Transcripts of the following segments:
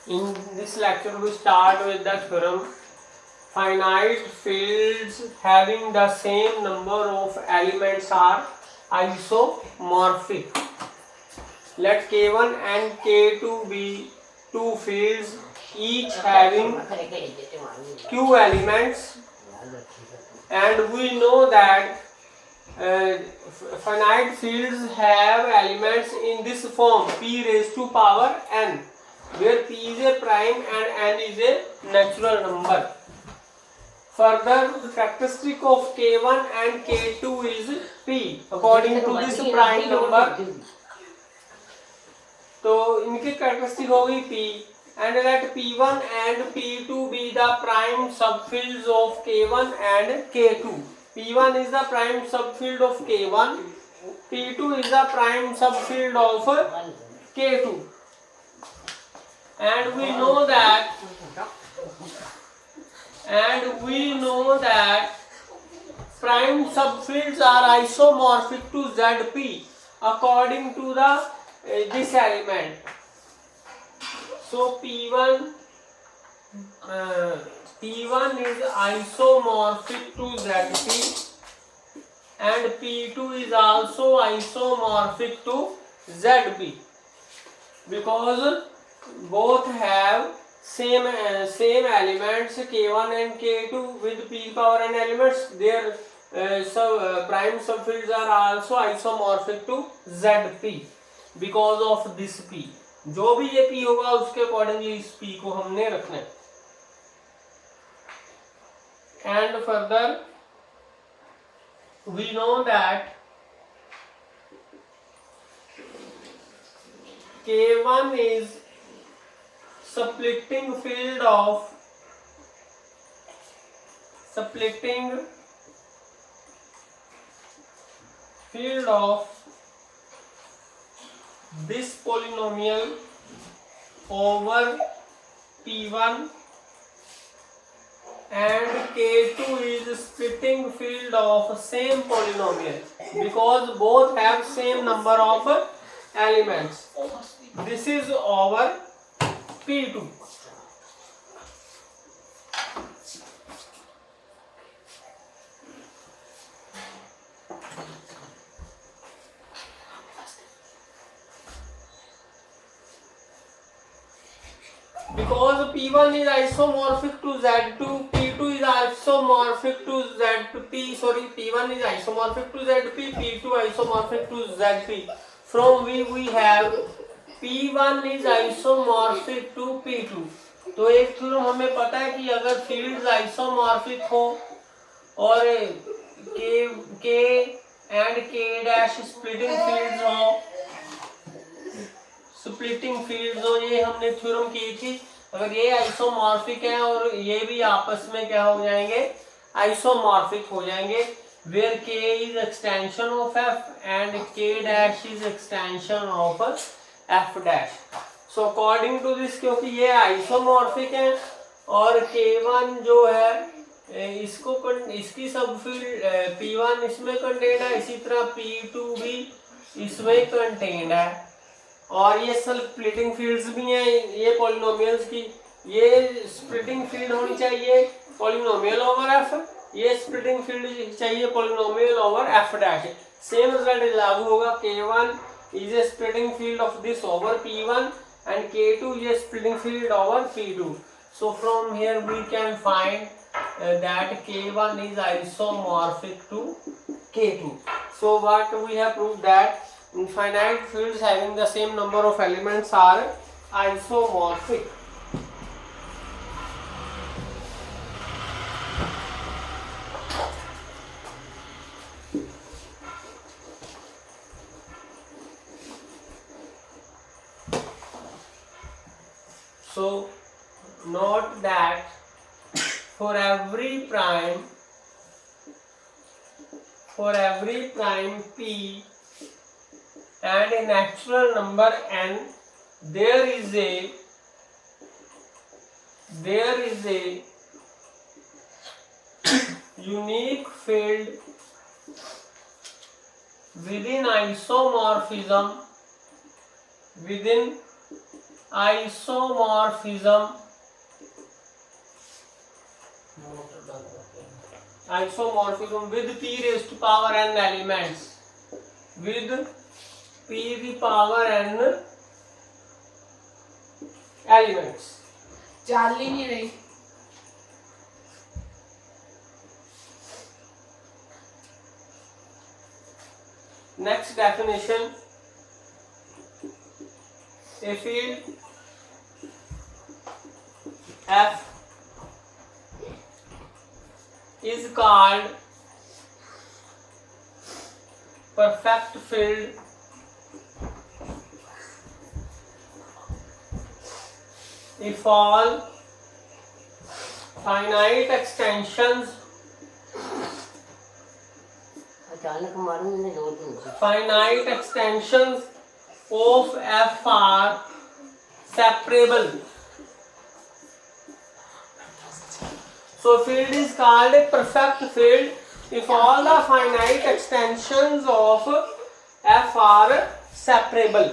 In this lecture, we start with the theorem. Finite fields having the same number of elements are isomorphic. Let K1 and K2 be two fields, each having q elements, and we know that finite fields have elements in this form: p raised to power n, where p is a prime and n is a natural number. Further, the characteristic of K1 and K2 is p according to this prime number. तो इनकी characteristic होगी p, and let p1 and p2 be the prime subfields of k1 and k2. p1 is the prime subfield of k1, p2 is the prime subfield of k2, and we know that prime subfields are isomorphic to Zp according to the this element. So P1 is isomorphic to Zp, and P2 is also isomorphic to Zp, because both have same elements K1 and K2 with p power n elements. Their prime subfields are also isomorphic to Zp because of this p. जो भी ये p होगा उसके accordingly इस p को हमने रखना है. And further we know that K1 is splitting field of this polynomial over P1, and K2 is splitting field of same polynomial because both have same number of elements. This is over P2. Because P1 is isomorphic to Z2, P2 is isomorphic to Zp. P1 is isomorphic to Zp, P2 isomorphic to Zp. From we have P1 is isomorphic to P2. तो एक theorem हमें पता है कि अगर fields isomorphic हो और K and K dash splitting fields हो, ये हमने थ्योरम की थी. अगर ये आइसोमॉर्फिक है और ये भी आपस में क्या हो जाएंगे, आइसोमॉर्फिक हो जाएंगे, where K is extension of F and K dash is extension of F dash. So according to this, क्योंकि ये आइसोमॉर्फिक है और K1 जो है इसकी सबफील्ड P1 इसमें कंटेन्ड है, इसी तरह P2 भी इसमें कंटेन्ड है, और ये स्प्लिटिंग फील्ड्स भी हैं ये पॉलिनोमियल्स की. ये स्प्लिटिंग फील्ड होनी चाहिए पॉलिनोमियल ओवर एफ, ये स्प्लिटिंग फील्ड चाहिए polynomial over F dash. Same result लागू होगा. K1 is a splitting field of this over P1 and K2 is a splitting field over P2. So from here we can find that K1 is isomorphic to K2. So what we have proved that infinite fields having the same number of elements are isomorphic. So note that for every prime p and a natural number n, there is a unique field within isomorphism isomorphism with p raised to power n elements, with p the power n elements. चाल ही नहीं रही. Next definition, a field F is called perfect field if all finite extensions of F are separable. So field is called a perfect field if all the finite extensions of F are separable.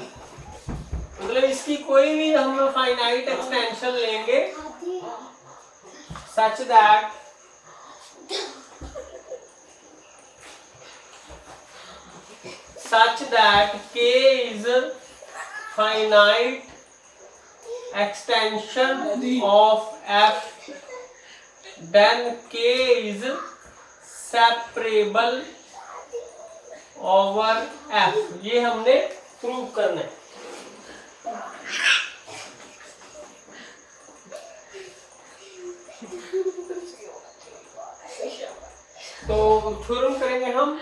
मतलब इसकी कोई भी हम finite extension लेंगे such that K is finite extension of F, then K is separable over F. ये हमने prove करना है. तो थ्योरम करेंगे हम.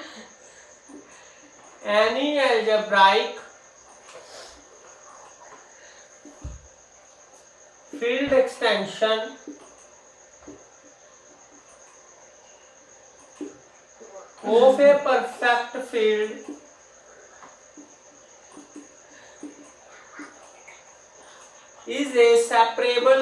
Any algebraic field extension of a perfect field is a separable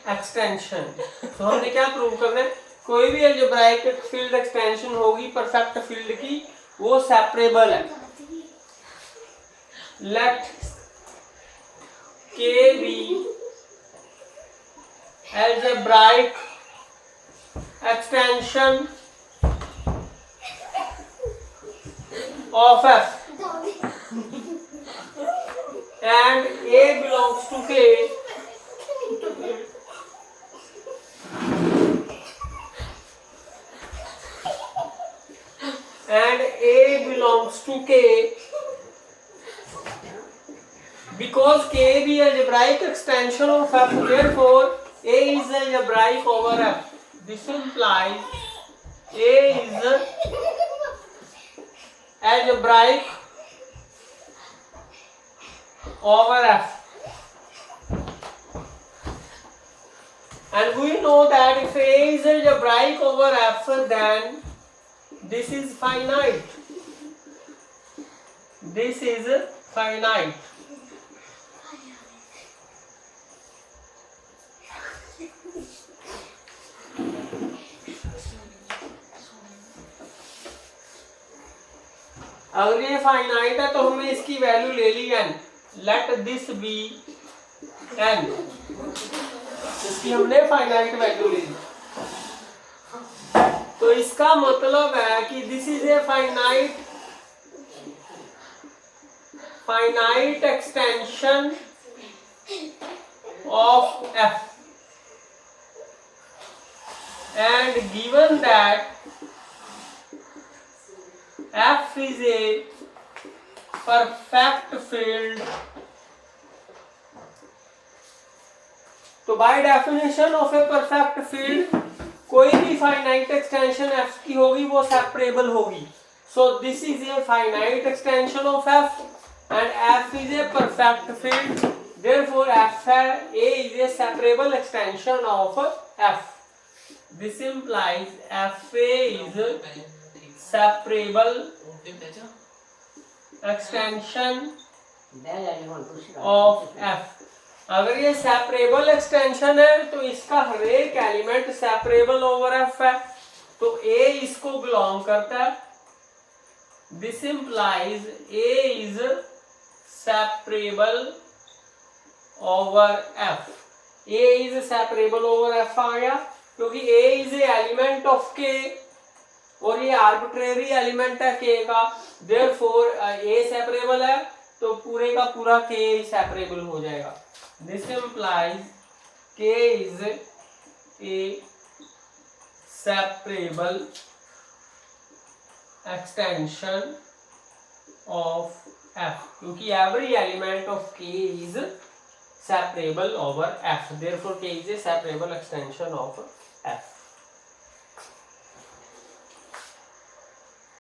extension. तो हमने क्या प्रूव करना है? कोई भी अलजेब्राइक फील्ड एक्सटेंशन होगी परफेक्ट फील्ड की, वो सेपरेबल है. लेट के B algebraic extension of F and A belongs to K, and A belongs to K because K be algebraic extension of F, therefore A is algebraic over F. This implies A is algebraic over F. And we know that if A is algebraic over F, then this is finite. This is finite. अगर ये finite है तो हमने इसकी value ले ली n. Let this be n. इसकी हमने फाइनाइट वैल्यू ले ली. तो इसका मतलब है कि this is a finite extension of F, and given that F is a perfect field, तो by definition of a perfect field कोई भी फाइनाइट एक्सटेंशन F की होगी वो सेपरेबल होगी. So this is a finite extension of F and F is a perfect field, therefore A is a separable extension of F. This implies FA is separable extension of F. अगर ये separable extension है तो इसका हर एक element separable over F है. तो A इसको belong करता है, this implies A is separable over F. A is separable over F आ गया क्योंकि A is a element of K और ये आर्बिट्रेरी एलिमेंट है K का, therefore A सेपरेबल है तो पूरे का पूरा K सेपरेबल हो जाएगा. This implies K is a separable extension of F क्योंकि every element of K is separable over F, therefore K is a separable extension of F.